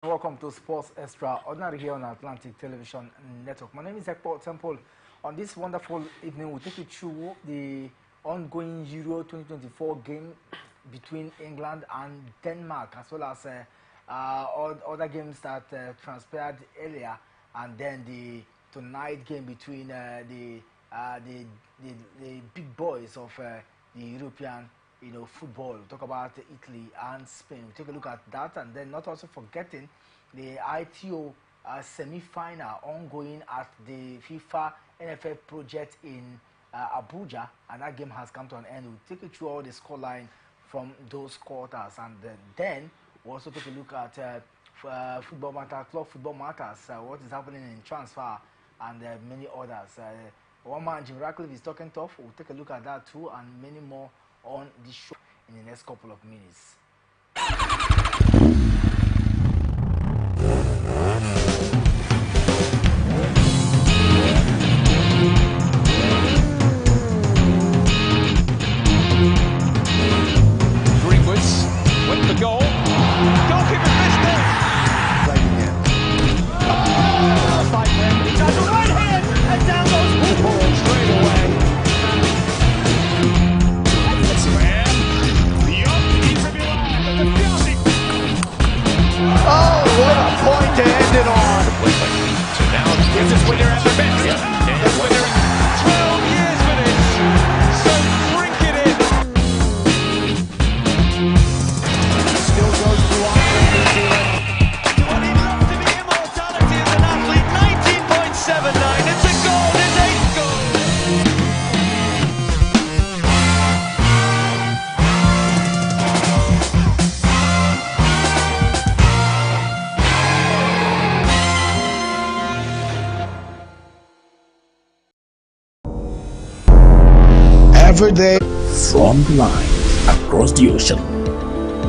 Welcome to Sports Extraordinary here on Atlantic Television Network. My name is Ekpo Temple. On this wonderful evening, we'll take you through the ongoing Euro 2024 game between England and Denmark, as well as other games that transpired earlier, and then the tonight game between the big boys of the European football. We'll talk about Italy and Spain. We'll take a look at that, and then not also forgetting the ITO semi-final ongoing at the FIFA NFF project in Abuja, and that game has come to an end. We'll take you through all the scoreline from those quarters, and then we'll also take a look at football matter, club football matters, what is happening in transfer, and many others. One man, Jim Ratcliffe, is talking tough. We'll take a look at that too, and many more on the show in the next couple of minutes. Greenwood's went for goal. Goalkeeper missed it. Right again. Oh, fight there. He does a right hand and down goes Paul straight away. Oh, what a point to end it on. So now gives us winner at the best. That's winner 12 years for this. So drink it in. Still goes to Do I need love to be immortality as an athlete? 19.79. It's a goal. It's 8 goals. every day. From the line across the ocean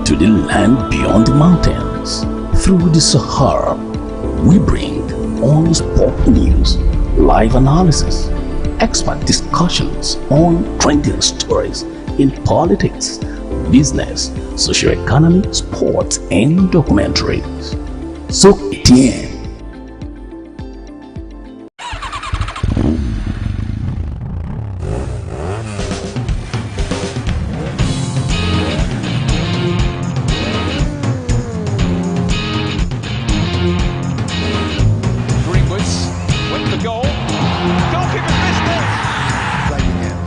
to the land beyond the mountains, through the Sahara, we bring on sport news, live analysis, expert discussions on trending stories in politics, business, socio-economy, sports, and documentaries. So tune in. Greenwood's went for goal. Goalkeeper missed it. Right again.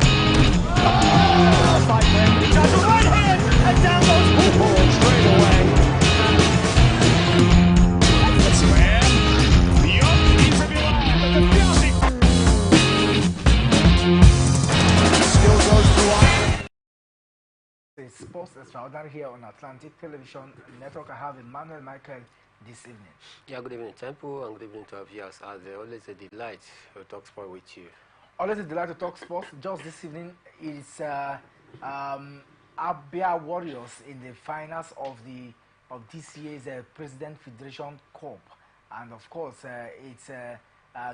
Oh, fight there. He does a right hand and down goes Paul straight away. That's where the Still goes to It's Sports Extraordinary here on Atlantic Television Network. I have Emmanuel Michael this evening. Yeah, good evening, Temple, and good evening to our viewers. As always, a delight to talk sport with you. Always a delight to talk sports. Just this evening, it's Abia Warriors in the finals of this year's President Federation Cup, and of course, it's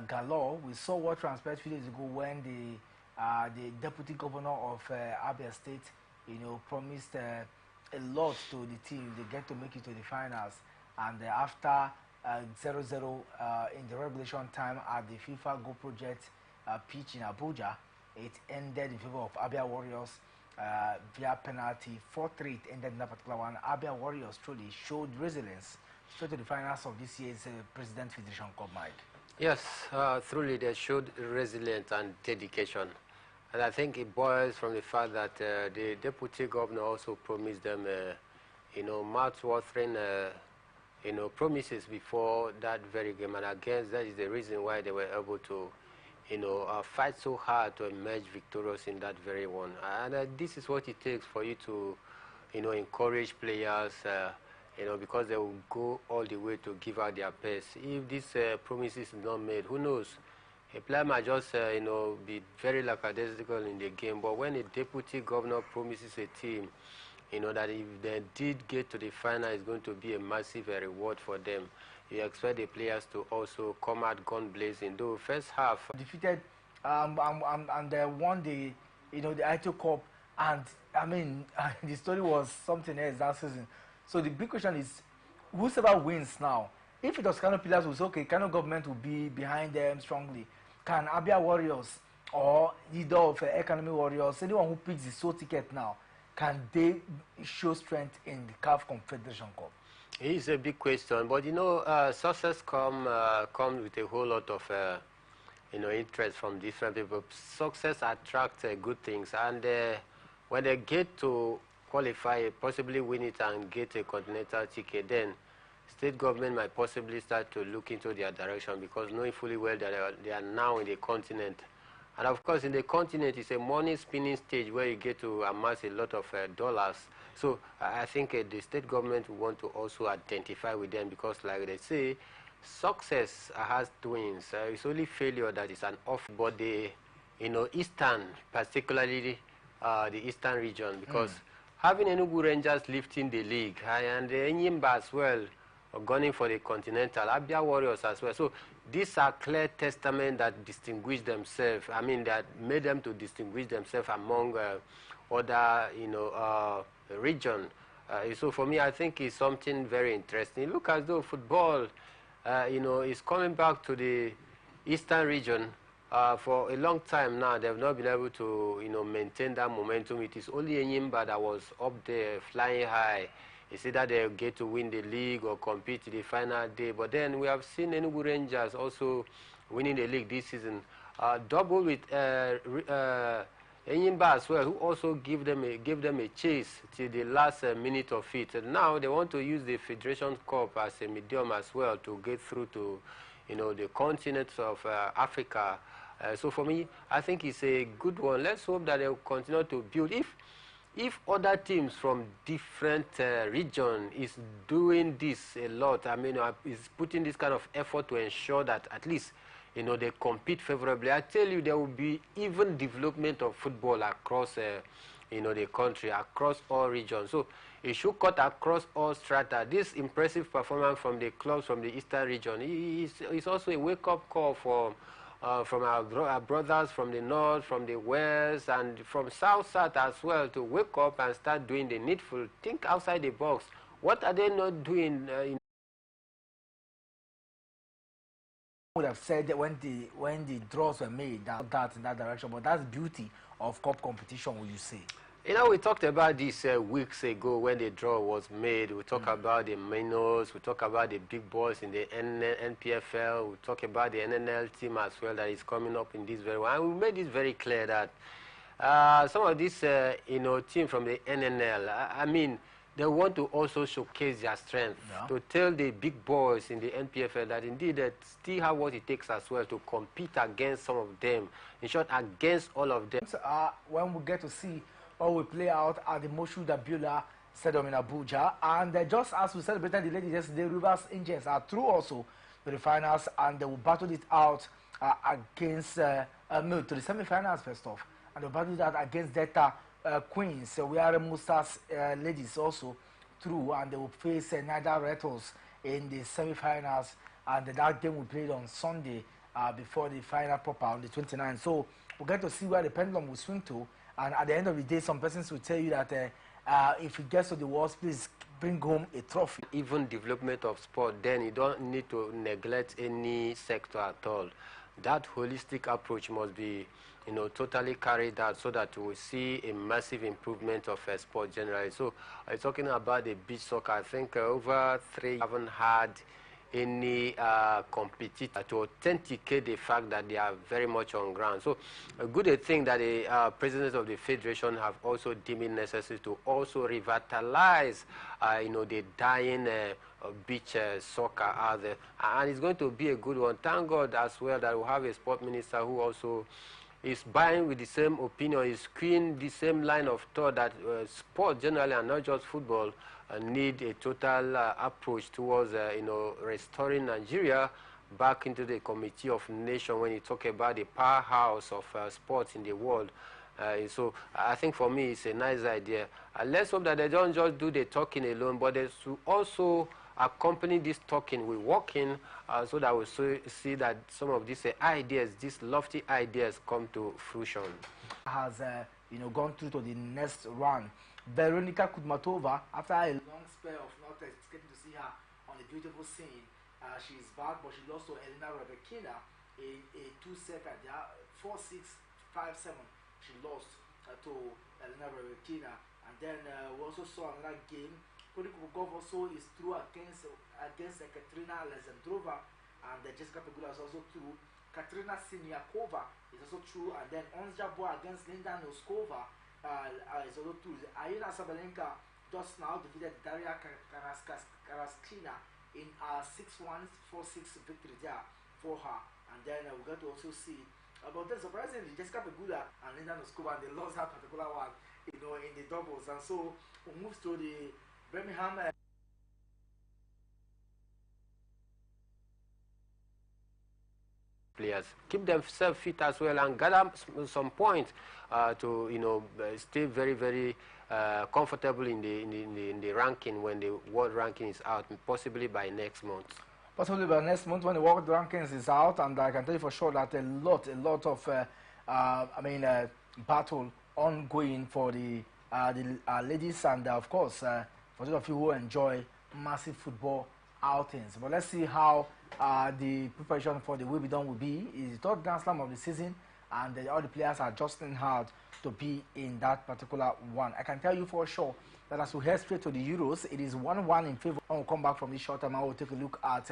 galore. We saw what transpired 2 days ago when the deputy governor of Abia State, promised a lot to the team. They get to make it to the finals, and after 0-0 in the regulation time at the FIFA Go Project pitch in Abuja, it ended in favor of Abia Warriors via penalty. 4-3 it ended in that particular one. Abia Warriors truly showed resilience straight to the finals of this year's President Federation Cup, Mike. Yes, truly they showed resilience and dedication. And I think it boils from the fact that the deputy governor also promised them, mouth-watering, promises before that very game. And I guess that is the reason why they were able to, fight so hard to emerge victorious in that very one. And this is what it takes for you to, encourage players, because they will go all the way to give out their best. If this promises is not made, who knows? A player might just, be very lackadaisical in the game. But when a deputy governor promises a team, that if they did get to the final, it's going to be a massive reward for them. You expect the players to also come out gun blazing. Though first half Defeated and they won the ITO Cup, and I mean the story was something else that season. So the big question is, whosoever wins now, if it was Kano Pillars, we say, okay, Kano government will be behind them strongly. Can Abia Warriors or leader of Economy Warriors, anyone who picks the sole ticket now, can they show strength in the CAF Confederation Cup? It's a big question, but you know, success comes with a whole lot of you know, interest from different people. Success attracts good things, and when they get to qualify, possibly win it and get a continental ticket, then state government might possibly start to look into their direction, because knowing fully well that they are now in the continent. And of course, in the continent, it's a money spinning stage where you get to amass a lot of dollars. So I think the state government will want to also identify with them, because like they say, success has twins. It's only failure that is an off. But the, you know, eastern, particularly the eastern region, because having Enugu Rangers lifting the league, and the Enyimba as well, gunning for the continental, Abia Warriors as well. So these are clear testament that distinguish themselves. I mean, that made them to distinguish themselves among other, you know, region. So for me, I think it's something very interesting. Look as though football, you know, is coming back to the eastern region. For a long time now, they've not been able to, you know, maintain that momentum. It is only Enyimba that was up there, flying high. It's either they get to win the league or compete in the final day. But then we have seen Enugu Rangers also winning the league this season. Double with Enyimba as well, who also gave them a chase till the last minute of it. And now they want to use the Federation Cup as a medium as well to get through to, you know, the continents of Africa. So for me, I think it's a good one. Let's hope that they will continue to build. If other teams from different regions is doing this a lot, I mean, is putting this kind of effort to ensure that at least, you know, they compete favorably, I tell you, there will be even development of football across, you know, the country, across all regions. So it should cut across all strata. This impressive performance from the clubs from the eastern region is also a wake-up call for from our brothers from the north, from the west, and from south as well, to wake up and start doing the needful. Think outside the box. What are they not doing? Would have said that when the draws were made, that in that direction, but that's the beauty of cup competition, would you say? You know, we talked about this weeks ago when the draw was made. We talked about the minors, we talked about the big boys in the NPFL, we talked about the NNL team as well that is coming up in this very one. And we made it very clear that some of these, you know, team from the NNL, I mean, they want to also showcase their strength, to tell the big boys in the NPFL that indeed they still have what it takes as well to compete against some of them, in short, against all of them. When we get to see how we play out at the Moshood Abiola Stadium in Abuja, and just as we celebrated the ladies yesterday, Rivers Angels are through also to the finals, and they will battle it out against no, to the semi-finals first off, and they will battle it out against Delta Queens. So we are Musta's ladies also through, and they will face Niger Retals in the semi-finals, and that game will play on Sunday before the final proper on the 29th. So we'll get to see where the pendulum will swing to. And at the end of the day, some persons will tell you that if it gets to the worst, please bring home a trophy. Even development of sport, then you don't need to neglect any sector at all. That holistic approach must be, you know, totally carried out so that we see a massive improvement of sport generally. So talking about the beach soccer, I think over 3 haven't had any competitor to authenticate the fact that they are very much on ground. So a good thing that the presidents of the federation have also deemed it necessary to also revitalize, you know, the dying beach soccer out there. And it's going to be a good one. Thank God as well that we have a sport minister who also is buying with the same opinion, is queen the same line of thought that sport generally, and not just football, need a total approach towards, you know, restoring Nigeria back into the Committee of Nations when you talk about the powerhouse of sports in the world. So I think for me it's a nice idea. Let's hope that they don't just do the talking alone, but they should also accompany this talking with walking, so that we see that some of these ideas, these lofty ideas, come to fruition. Has you know, gone through to the next round. Veronica Kudmatova, after a long spell of not getting to see her on a beautiful scene. She's back, but she lost to Elena Rebekina in a two-setter. They are 4-6, 5-7. She lost to Elena Rebekina. And then we also saw another game. Kolikov also is through against Katerina Alexandrova, and Jessica Pegula is also through. Katerina Siniakova is also through, and then Ons Jabeur against Linda Noskova is also through. Aryna Sabalenka just now defeated Daria Karaskina in a 6-1, 4-6 victory there for her. And then we got to also see, but then surprisingly, Jessica Pegula and Linda Noskova, they lost that particular one, in the doubles. And so we move to the Birmingham. Players keep themselves fit as well and gather some points to stay very, very comfortable in the ranking when the world ranking is out, possibly by next month. Possibly by next month when the world rankings is out, and I can tell you for sure that a lot of battle ongoing for the ladies, and of course for those of you who enjoy massive football outings. But let's see how the preparation for the Wimbledon will be. It's the third Grand Slam of the season, and all the players are adjusting hard to be in that particular one. I can tell you for sure that as we head straight to the Euros, it is 1-1 in favor. When we come back from this short time, I will take a look at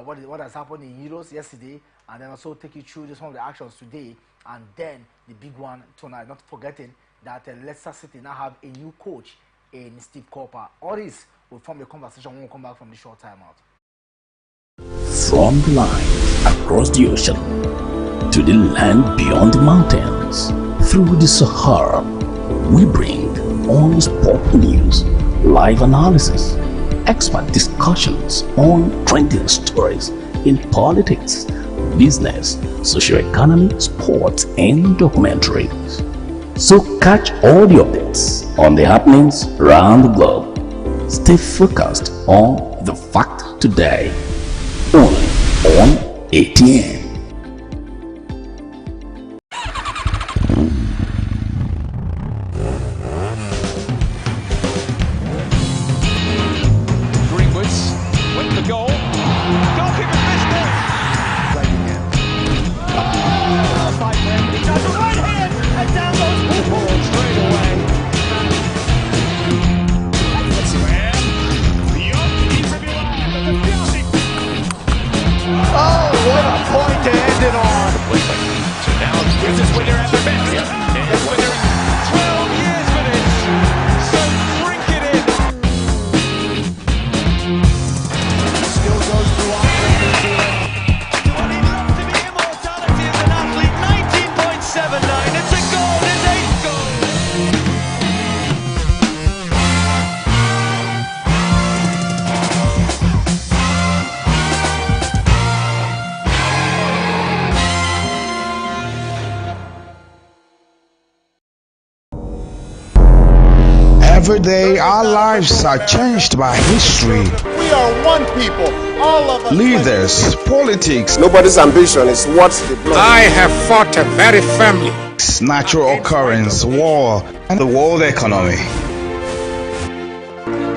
what has happened in Euros yesterday, and then also take you through just some of the actions today, and then the big one tonight. Not forgetting that Leicester City now have a new coach in Steve Cooper. All this will form the conversation when we come back from the short time out. From the line across the ocean to the land beyond the mountains, through the Sahara, we bring all sport news, live analysis, expert discussions on trending stories in politics, business, socio-economy, sports, and documentaries. So catch all the updates on the happenings around the globe. Stay focused on the fact today, only on ATN. Every day, our lives are changed by history. We are one people, all of us. Leaders, politics, Nobody's ambition is what's the blood. I have fought a very firmly. natural occurrence, war, and the world economy.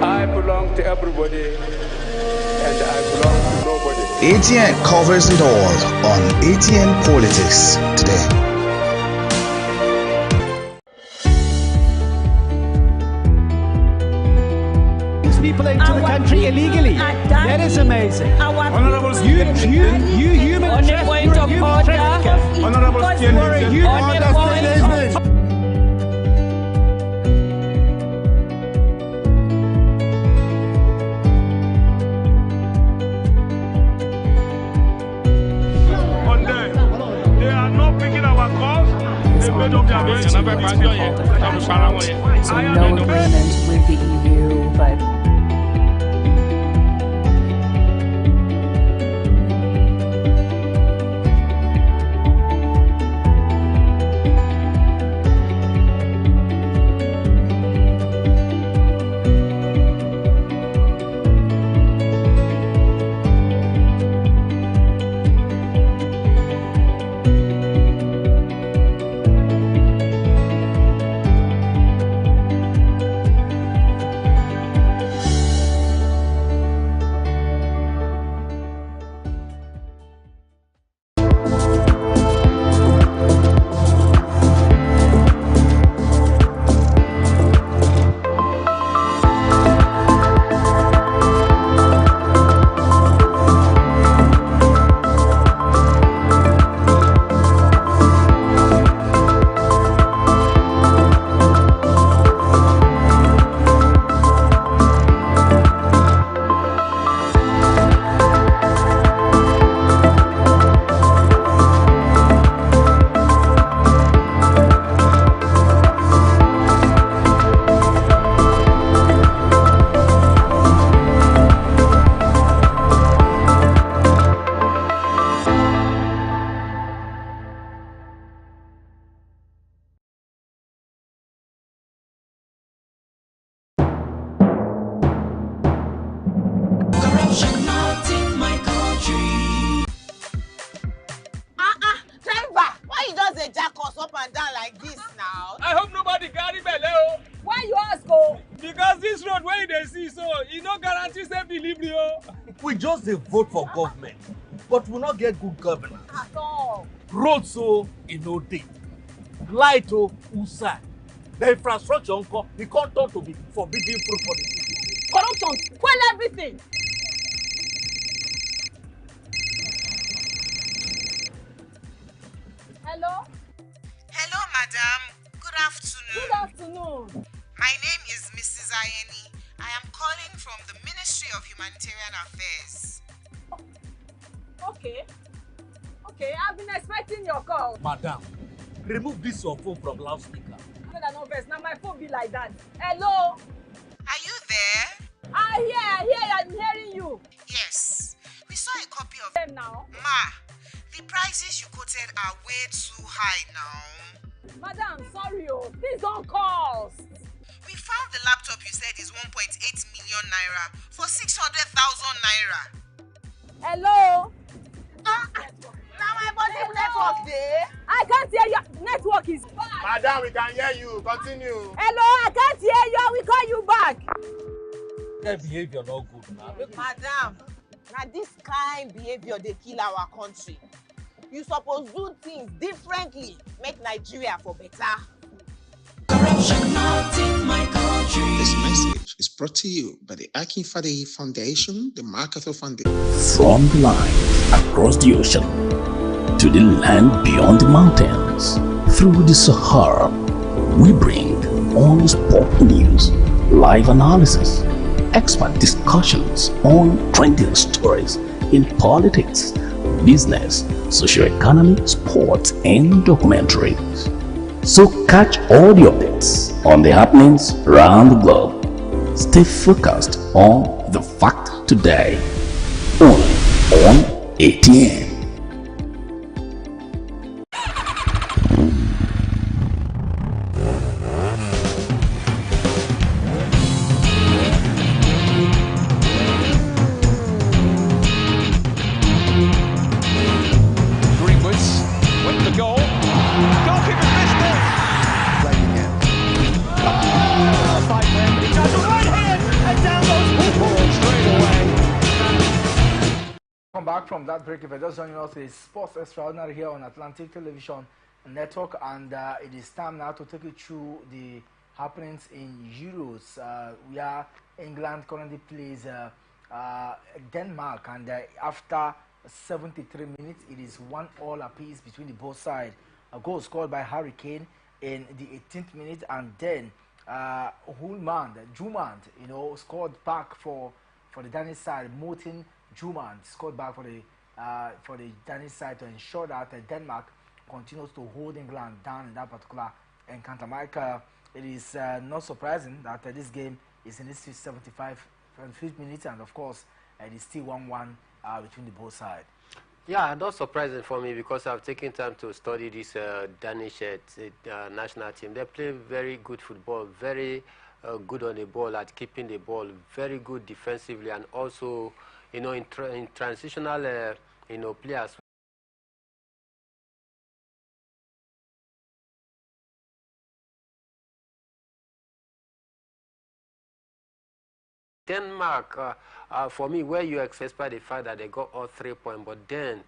I belong to everybody, and I belong to nobody. ATN covers it all on ATN Politics today. People into the country illegally. That is amazing. Honorable you human on the point of order. Honorable They are not picking our calls. They made up their minds. So no agreement with the EU, but We just dey vote for government, but we not get good governance. At all. Roads so no dey, light usa, the infrastructure nko e come turn to be forbidden fruit for the city. Corruption, spoil everything. Hello? Hello, madam. Good afternoon. Good afternoon. My name is Mrs. Ayeni. I am calling from the Ministry of Humanitarian Affairs. Okay. Okay, I've been expecting your call. Madam, remove this your phone from loudspeaker. Now my phone be like that. Hello? Are you there? I hear, I'm hearing you. Yes. We saw a copy of them now. Ma, the prices you quoted are way too high now. Madam, sorry, please don't call. We found the laptop you said is 1.8 million naira for 600,000 naira. Hello? Now my body network there. I can't hear you. Network is bad. Madam, we can hear you. Continue. Hello, I can't hear you. I will call you back. That behavior not good now. Madam, now this kind behavior they kill our country. You suppose do things differently, make Nigeria for better. Corruption not in my country. This message is brought to you by the Akin Fadehi Foundation, the Marketer Foundation. From the line across the ocean to the land beyond the mountains, through the Sahara, we bring all sport news, live analysis, expert discussions on trending stories in politics, business, socio-economy, sports, and documentaries. So catch all the updates on the happenings around the globe. Stay focused on the fact today, only on ATN. Back from that break, if you're just joining us, it's Sports Extraordinary here on Atlantic Television Network, and it is time now to take you through the happenings in Euros, where England currently plays Denmark, and after 73 minutes, it is 1-1 apiece between the both sides. A goal scored by Harry Kane in the 18th minute, and then Jumand, scored back for the Danish side. Morten Jumand scored back for the Danish side to ensure that Denmark continues to hold England down in that particular encounter. Mike, it is not surprising that this game is in its 75th minute, and of course it is still 1-1 between the both sides. Yeah, not surprising for me because I've taken time to study this Danish national team. They play very good football, very good on the ball at keeping the ball, very good defensively, and also in transitional players. Denmark, for me, where you expect the fact that they got all 3 points, but then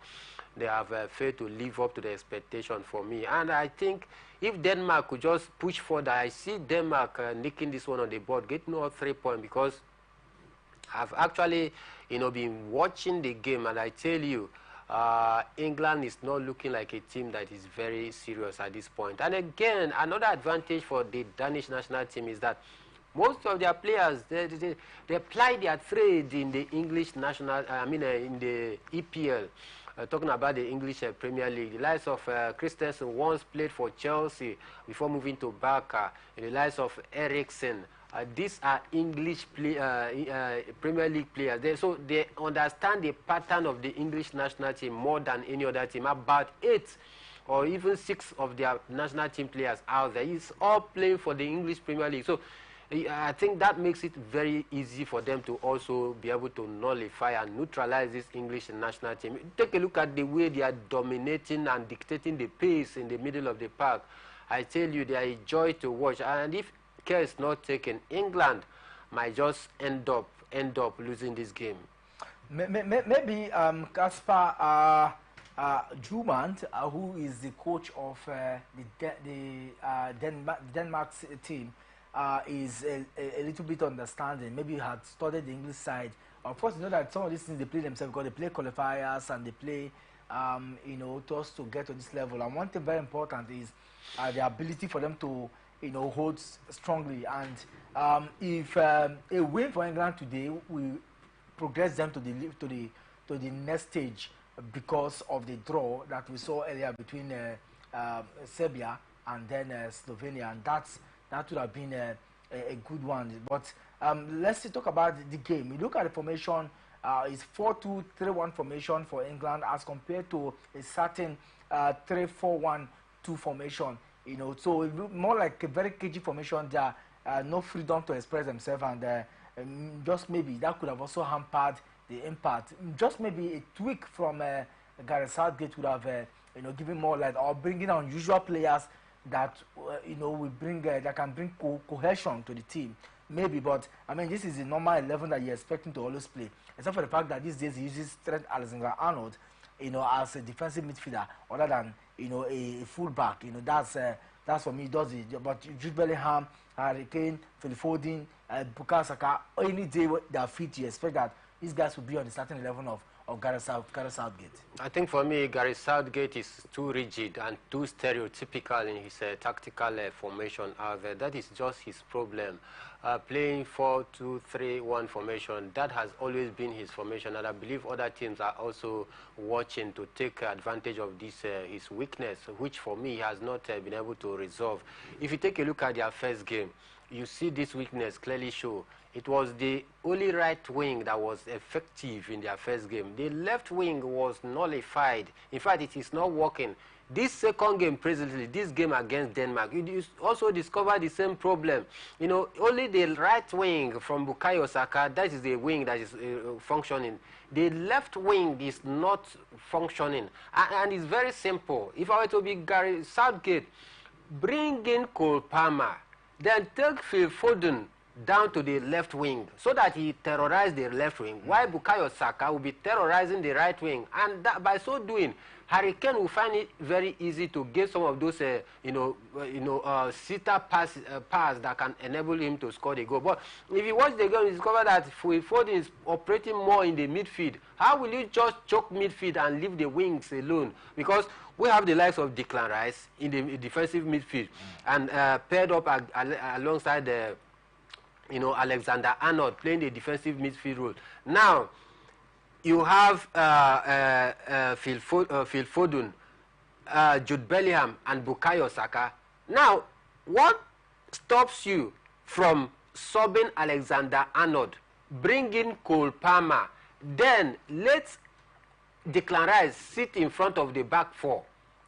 they have failed to live up to the expectation for me. And I think if Denmark could just push further, I see Denmark nicking this one on the board, getting all 3 points, because I've actually, been watching the game, and I tell you, England is not looking like a team that is very serious at this point. And again, another advantage for the Danish national team is that most of their players, they apply their trade in the English national, in the EPL. Talking about the English Premier League, the likes of Christensen once played for Chelsea before moving to Barca, and the likes of Eriksen. These are English Premier League players. So they understand the pattern of the English national team more than any other team. About 8 or even 6 of their national team players out there, it's all playing for the English Premier League. So I think that makes it very easy for them to also be able to nullify and neutralize this English national team. Take a look at the way they are dominating and dictating the pace in the middle of the park. I tell you, they are a joy to watch. And if care is not taken, England might just end up losing this game. Maybe Kaspar Jumant, who is the coach of Denmark's team, is a little bit understanding. Maybe he had studied the English side. Of course, you know that some of these things they play themselves because they play qualifiers and they play, you know, just to get to this level. And one thing very important is the ability for them to, you know, hold strongly. And if a win for England today will progress them to the next stage because of the draw that we saw earlier between Serbia and then Slovenia, and that would have been a good one. But let's talk about the game. You look at the formation. It's 4-2-3-1 formation for England as compared to a certain 3-4-1-2 formation. You know, so it look more like a very cagey formation. There no freedom to express themselves, and just maybe that could have also hampered the impact. Just maybe a tweak from Gareth Southgate would have you know, given more light, or bringing unusual players that you know will bring that can bring cohesion to the team. Maybe, but I mean, this is the normal 11 that you're expecting to always play, except for the fact that these days he uses Trent Alexander-Arnold, you know, as a defensive midfielder, other than, you know, a fullback. You know, that's for me. Does it? But Jude Bellingham, Harry Kane, Phil Foden, Bukayo Saka, any day they are fit, you expect that these guys will be on the starting 11 of Gareth Southgate. I think for me, Gareth Southgate is too rigid and too stereotypical in his tactical formation. That is just his problem. Playing 4-2-3-1 formation, that has always been his formation, and I believe other teams are also watching to take advantage of this his weakness, which for me has not been able to resolve. If you take a look at their first game, you see this weakness clearly show. It was the only right wing that was effective in their first game. The left wing was nullified. In fact, it is not working. This second game, presently, this game against Denmark, you also discover the same problem. You know, only the right wing from Bukayo Saka, that is the wing that is functioning. The left wing is not functioning. And it's very simple. If I were to be Gary Southgate, bring in Cole Palmer, then take Phil Foden down to the left wing so that he terrorized the left wing, while Bukayo Saka will be terrorizing the right wing. And that, by so doing, Harry Kane will find it very easy to get some of those, sitter pass that can enable him to score the goal. But if you watch the game, you discover that Foden is operating more in the midfield. How will you just choke midfield and leave the wings alone? Because we have the likes of Declan Rice in the defensive midfield and paired up alongside the Alexander-Arnold playing the defensive midfield role. Now, you have Phil Foden, Jude Bellingham, and Bukayo Saka. Now, what stops you from subbing Alexander-Arnold, bring in Cole Palmer, then let Declan Rice sit in front of the back four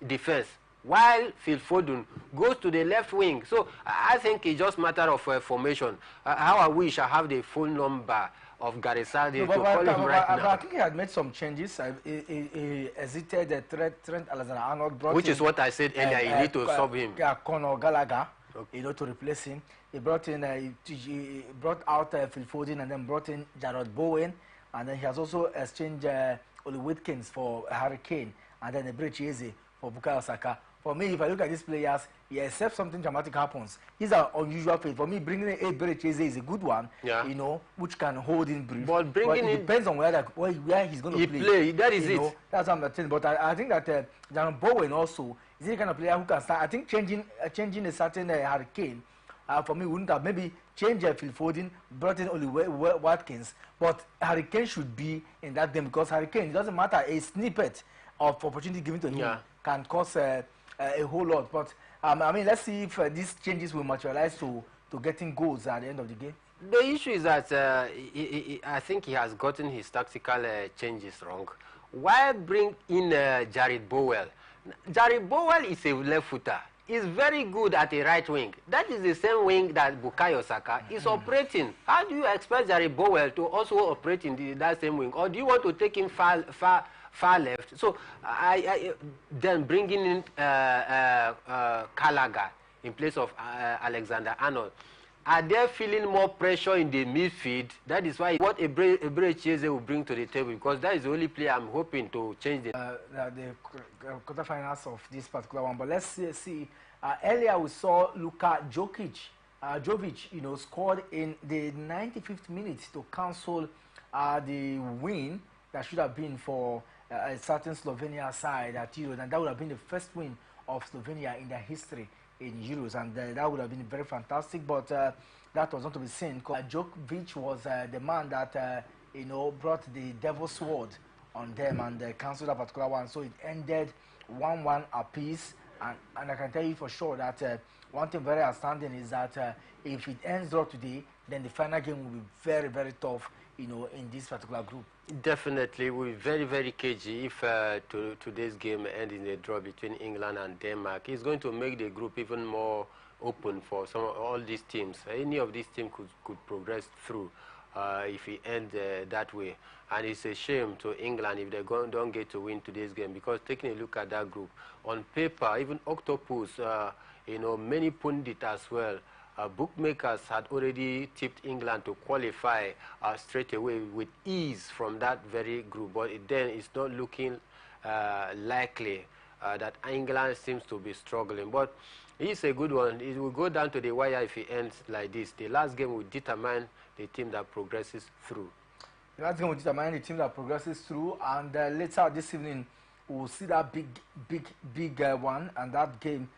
defense, while Phil Foden goes to the left wing? So I think it's just a matter of formation. How I wish I have the full number of Gareth Southgate to call him right now. I think he had made some changes. He hesitated Trent Alexander-Arnold, which is what I said earlier. You need to sub him. Conor Gallagher, you know, to replace him. He brought in, he brought out Phil Foden and then brought in Jarrod Bowen, and then he has also exchanged Oli Watkins for Harry Kane, and then Eberechi Eze for Bukayo Saka. For me, if I look at these players, except something dramatic happens, he's an unusual play. For me, bringing in Eberechi Eze is a good one, you know, which can hold in brief. But bringing it depends on where he's going to play. That is it. That's what I'm saying. But I think that Jarrod Bowen also is the kind of player who can start. I think changing a certain Harry Kane, for me, wouldn't have maybe changed Phil Foden, brought in Oli Watkins, but Harry Kane should be in that game, because Harry Kane, it doesn't matter, a snippet of opportunity given to him can cause a whole lot. But I mean, let's see if these changes will materialize to getting goals at the end of the game. The issue is that I think he has gotten his tactical changes wrong. Why bring in Jarrod Bowen? Jarrod Bowen is a left footer. He's very good at the right wing. That is the same wing that Bukayo Saka is operating. How do you expect Jarrod Bowen to also operate in that same wing? Or do you want to take him far left? So then bringing in Gallagher in place of Alexander-Arnold. Are they feeling more pressure in the midfield? That is why what Ebre Chieze will bring to the table, because that is the only player I'm hoping to change the quarterfinals of this particular one. But let's see. Earlier we saw Luka Jovic, you know, scored in the 95th minute to cancel the win that should have been for a certain Slovenia side at Euros, and that would have been the first win of Slovenia in their history in Euros, and that would have been very fantastic, but that was not to be seen. Jovic was the man that you know, brought the devil's sword on them and cancelled that particular one, so it ended 1-1 apiece, and I can tell you for sure that one thing very outstanding is that if it ends draw today, then the final game will be very, very tough, you know, in this particular group. Definitely, we'll be very, very cagey if today's game ends in a draw between England and Denmark. It's going to make the group even more open for all these teams. Any of these teams could progress through if it ends that way. And it's a shame to England if they don't get to win today's game, because taking a look at that group, on paper, even Octopus, you know, many pundit as well, bookmakers had already tipped England to qualify straight away with ease from that very group, but then it's not looking likely that England seems to be struggling. But it's a good one. It will go down to the wire if it ends like this. The last game will determine the team that progresses through. The last game will determine the team that progresses through, and later this evening we'll see that big one, and that game,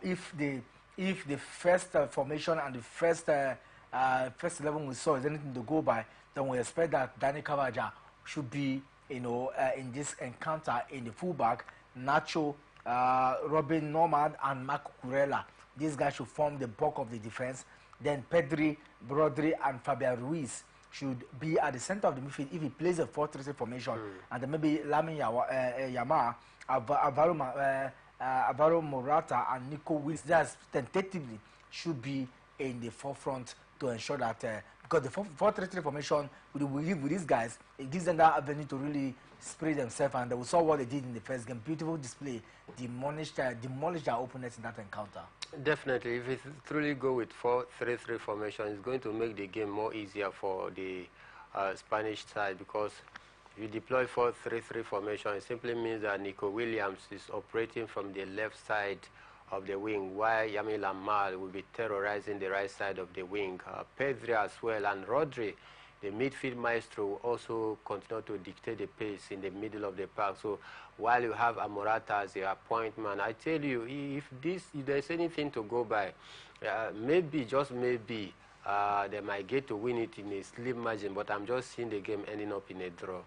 if the first formation and the first 11 we saw is anything to go by, then we expect that Danny Cavaja should be, you know, in this encounter in the fullback. Nacho, Robin Nomad, and Marco Curella. These guys should form the bulk of the defense. Then Pedri, Brodri, and Fabian Ruiz should be at the center of the midfield if he plays a 4-3-3 formation. And then maybe Lamin Yamal, Alvaro Morata, and Nico Williams, that's tentatively should be in the forefront to ensure that because the 4-3-3 formation with these guys, it gives them that avenue to really spray themselves, and we saw what they did in the first game. Beautiful display, demolished their opponents in that encounter. Definitely, if it truly go with 4-3-3 formation, it's going to make the game more easier for the Spanish side, because if you deploy 4-3-3 formation, it simply means that Nico Williams is operating from the left side of the wing, while Yami Lamal will be terrorizing the right side of the wing. Pedri as well, and Rodri, the midfield maestro, will also continue to dictate the pace in the middle of the park. So while you have Amorata as the appointment, I tell you, if there's anything to go by, maybe, just maybe, they might get to win it in a slim margin, but I'm just seeing the game ending up in a draw.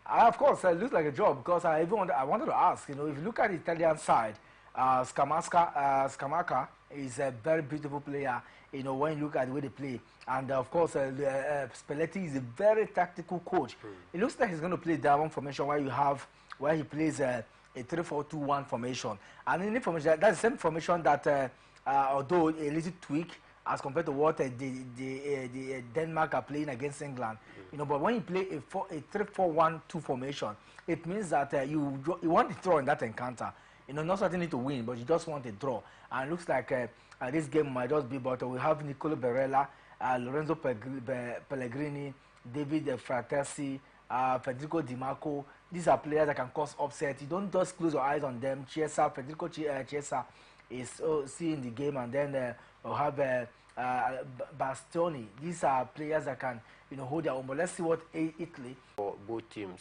Of course, it looks like a draw, because I wanted to ask, you know, if you look at the Italian side, Scamacca is a very beautiful player, you know, when you look at the way they play. And of course, Spalletti is a very tactical coach. It looks like he's going to play diamond formation where he plays a 3-4-2-1 formation. And in the formation, that's the same formation that, although a little tweak as compared to what the Denmark are playing against England, you know. But when you play a 3-4-1-2 formation, it means that you want to draw in that encounter. You know, not certainly to win, but you just want a draw. And it looks like this game might just be, but we have Nicolo Barella, Lorenzo Pellegrini, David Fratesi, Federico Di Marco. These are players that can cause upset. You don't just close your eyes on them. Federico Chiesa is seeing the game, and then we'll have Bastioni. These are players that can, you know, hold their own. But let's see what Italy. For both teams.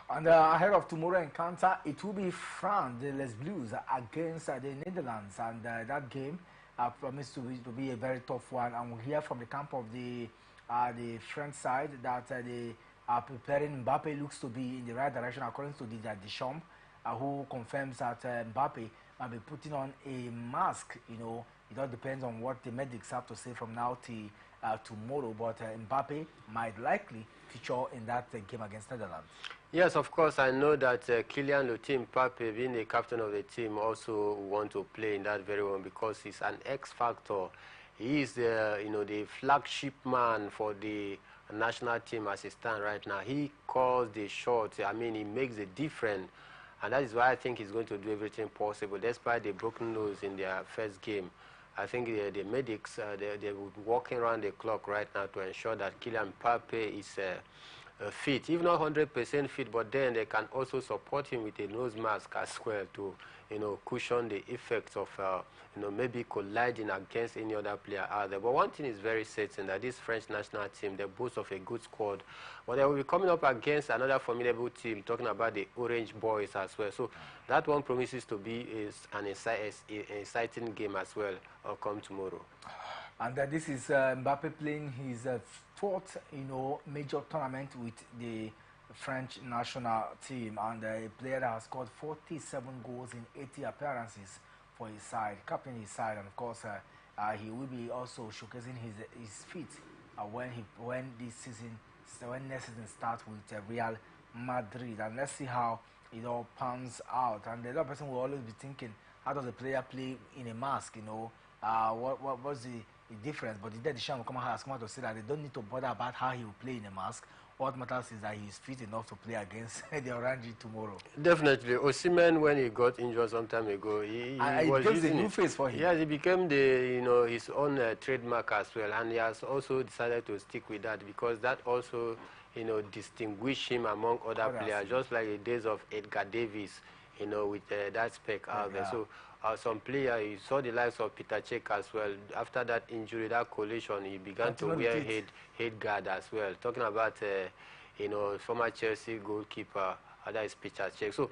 And ahead of tomorrow encounter, it will be France, the Les Blues, against the Netherlands, and that game promised to be a very tough one. And we'll hear from the camp of the French side that they are preparing. Mbappe looks to be in the right direction, according to the Deschamps, who confirms that Mbappe might be putting on a mask. You know, it all depends on what the medics have to say from now till tomorrow, but Mbappe might likely feature in that game against Netherlands. Yes, of course. I know that Kylian Mbappe, being the captain of the team, also want to play in that very well, because he's an X factor. He is the, you know, the flagship man for the national team as it stands right now. He calls the shots. I mean, he makes a difference, and that is why I think he's going to do everything possible, despite the broken nose in their first game I think the medics, they're walking around the clock right now to ensure that Kylian Mbappe is fit, if not 100% fit, but then they can also support him with a nose mask as well to, cushion the effects of, maybe colliding against any other player out there. But one thing is very certain, that this French national team, they boast of a good squad, but they will be coming up against another formidable team, talking about the Orange Boys as well. So that one promises to be an exciting game as well, come tomorrow. And this is Mbappe playing his fourth, major tournament with the French national team, and a player that has scored 47 goals in 80 appearances for his side, captaining his side, and of course he will be also showcasing his feat when next season starts with Real Madrid. And let's see how it all pans out. And the other person will always be thinking, how does a player play in a mask? What's the difference? But the Deschamps has come out to say that they don't need to bother about how he will play in a mask. What matters is that he's fit enough to play against the Orange tomorrow. Definitely. Osimhen, when he got injured some time ago, he was using a new face for him. Yeah, it became his own trademark as well, and he has also decided to stick with that because that also distinguished him among other players, just like the days of Edgar Davies, with that spec out there. So some player, you saw the likes of Peter Cech as well. After that injury, that collision, he began to wear head guard as well. Talking about, former Chelsea goalkeeper, that is Peter Cech. So